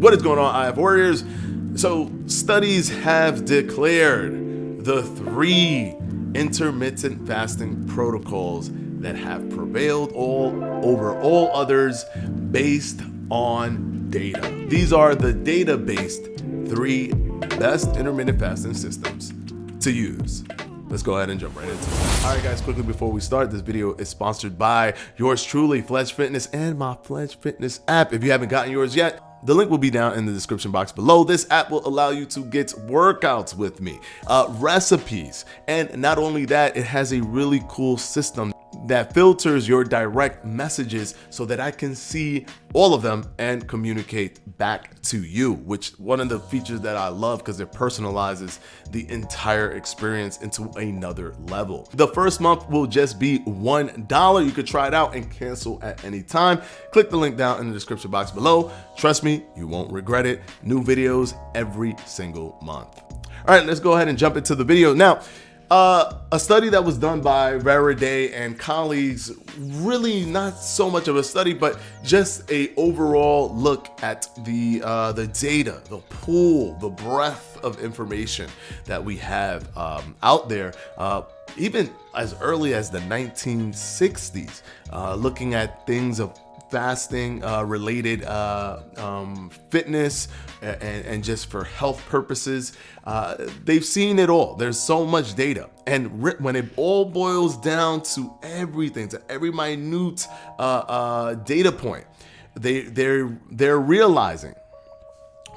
What is going on, IF Warriors? So studies have declared the 3 intermittent fasting protocols that have prevailed over all others based on data. These are the data-based 3 best intermittent fasting systems to use. Let's go ahead and jump right into it. All right, guys, quickly before we start, this video is sponsored by yours truly, Fledge Fitness, and my Fledge Fitness app. If you haven't gotten yours yet, the link will be down in the description box below. This app will allow you to get workouts with me, recipes, and not only that, it has a really cool system that filters your direct messages so that I can see all of them and communicate back to you, which one of the features that I love because it personalizes the entire experience into another level. The first month will just be $1. You could try it out and cancel at any time. Click the link down in the description box below. Trust me, you won't regret it. New videos every single month. All right, let's go ahead and jump into the video. Now, a study that was done by Day and colleagues, really not so much of a study, but just a overall look at the data, the pool, the breadth of information that we have out there, even as early as the 1960s, looking at things of fasting related fitness and just for health purposes. They've seen it all. There's so much data, and when it all boils down to everything, to every minute data point, they're realizing,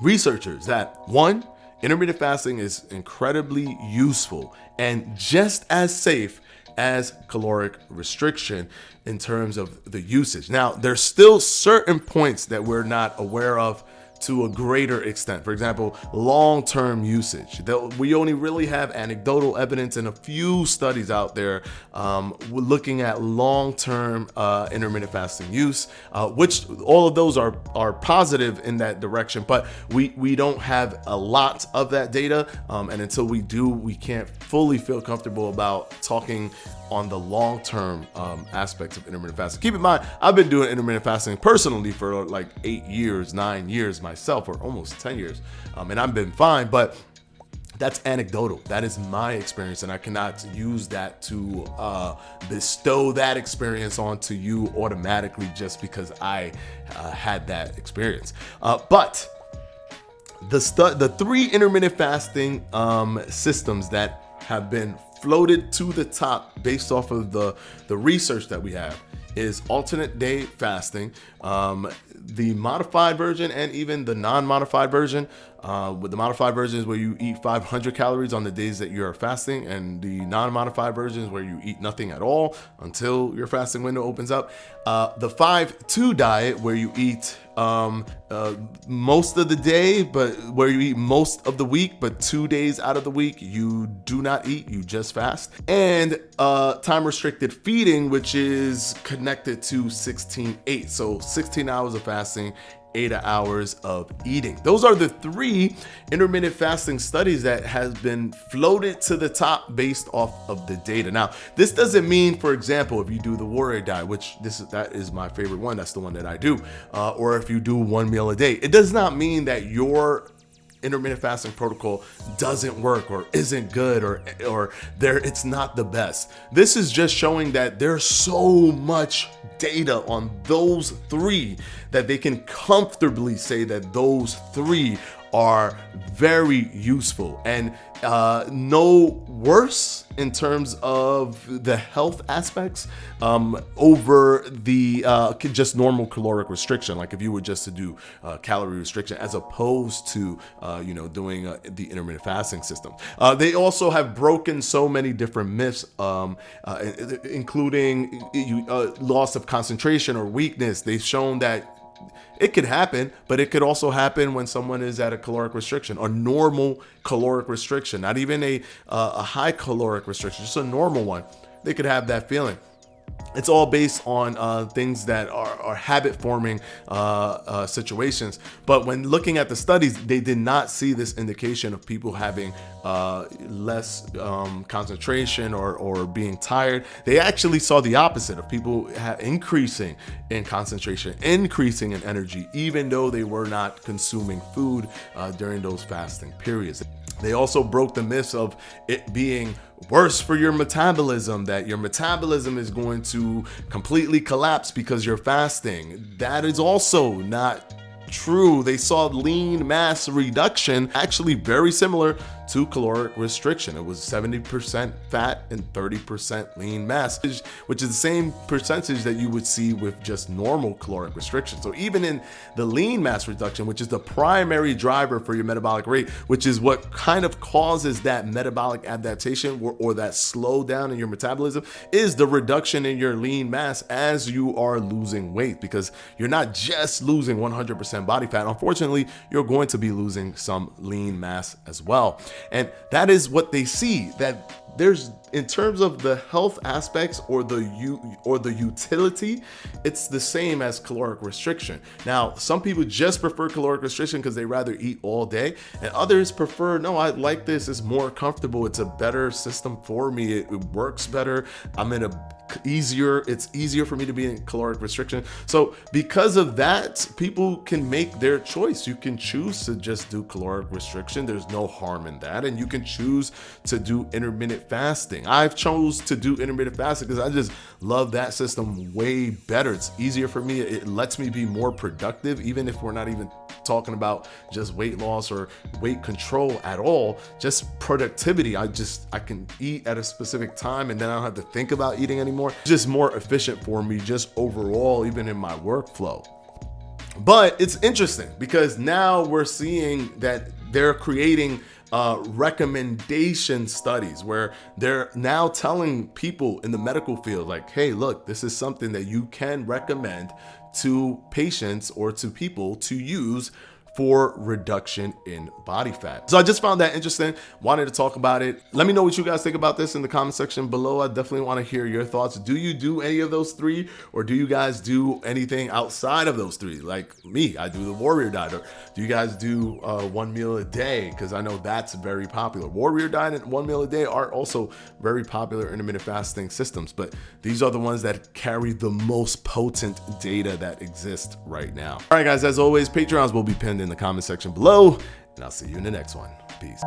researchers, that one, intermittent fasting is incredibly useful and just as safe as caloric restriction in terms of the usage. Now, there's still certain points that we're not aware of to a greater extent. For example, long-term usage. We only really have anecdotal evidence and a few studies out there looking at long-term intermittent fasting use, which all of those are positive in that direction, but we don't have a lot of that data, and until we do, we can't fully feel comfortable about talking on the long-term aspects of intermittent fasting. Keep in mind, I've been doing intermittent fasting personally for like 8 years, 9 years myself, or almost 10 years, and I've been fine, but that's anecdotal. That is my experience, and I cannot use that to bestow that experience onto you automatically just because I had that experience. But the 3 intermittent fasting systems that have been floated to the top based off of the research that we have is alternate day fasting, the modified version, and even the non-modified version. With the modified version is where you eat 500 calories on the days that you're fasting, and the non-modified version is where you eat nothing at all until your fasting window opens up. The 5-2 diet, where you eat most of the day, but where you eat most of the week, but 2 days out of the week you do not eat, you just fast. And time restricted feeding, which is connected to 16-8, so 16 hours of fasting, 8 hours of eating. Those are the 3 intermittent fasting studies that has been floated to the top based off of the data. Now, this doesn't mean, for example, if you do the warrior diet, which that is my favorite one, that's the one that I do, or if you do 1 meal a day, it does not mean that your intermittent fasting protocol doesn't work or isn't good or it's not the best. This is just showing that there's so much data on those 3 that they can comfortably say that those 3 are very useful and no worse in terms of the health aspects over the just normal caloric restriction, like if you were just to do calorie restriction as opposed to doing the intermittent fasting system. They also have broken so many different myths, including loss of concentration or weakness. They've shown that it could happen, but it could also happen when someone is at a caloric restriction, a normal caloric restriction, not even a high caloric restriction, just a normal one. They could have that feeling. It's all based on things that are habit forming situations. But when looking at the studies, they did not see this indication of people having less concentration or being tired. They actually saw the opposite of people increasing in concentration, increasing in energy, even though they were not consuming food during those fasting periods. They also broke the myths of it being worse for your metabolism, that your metabolism is going to completely collapse because you're fasting. That is also not true. They saw lean mass reduction actually very similar to caloric restriction. It was 70% fat and 30% lean mass, which is the same percentage that you would see with just normal caloric restriction. So even in the lean mass reduction, which is the primary driver for your metabolic rate, which is what kind of causes that metabolic adaptation or that slowdown in your metabolism, is the reduction in your lean mass as you are losing weight, because you're not just losing 100% body fat. Unfortunately, you're going to be losing some lean mass as well. And that is what they see, that there's, in terms of the health aspects or the utility, it's the same as caloric restriction. Now, some people just prefer caloric restriction because they rather eat all day, and others prefer, no, I like this, it's more comfortable, it's a better system for me, it works better, it's easier for me to be in caloric restriction. So because of that, people can make their choice. You can choose to just do caloric restriction, there's no harm in that, and you can choose to do intermittent fasting. I've chose to do intermittent fasting because I just love that system way better. It's easier for me, it lets me be more productive, even if we're not even talking about just weight loss or weight control at all, just productivity. I can eat at a specific time and then I don't have to think about eating anymore. Just more efficient for me, just overall, even in my workflow. But it's interesting because now we're seeing that they're creating recommendation studies where they're now telling people in the medical field, like, hey, look, this is something that you can recommend to patients or to people to use for reduction in body fat. So I just found that interesting, wanted to talk about it. Let me know what you guys think about this in the comment section below. I definitely want to hear your thoughts. Do you do any of those three, or do you guys do anything outside of those three? Like me, I do the warrior diet. Or do you guys do 1 meal a day? Because I know that's very popular. Warrior diet and 1 meal a day are also very popular intermittent fasting systems, but these are the ones that carry the most potent data that exist right now. All right, guys, as always, Patreons will be pinned in the comment section below, and I'll see you in the next one. Peace.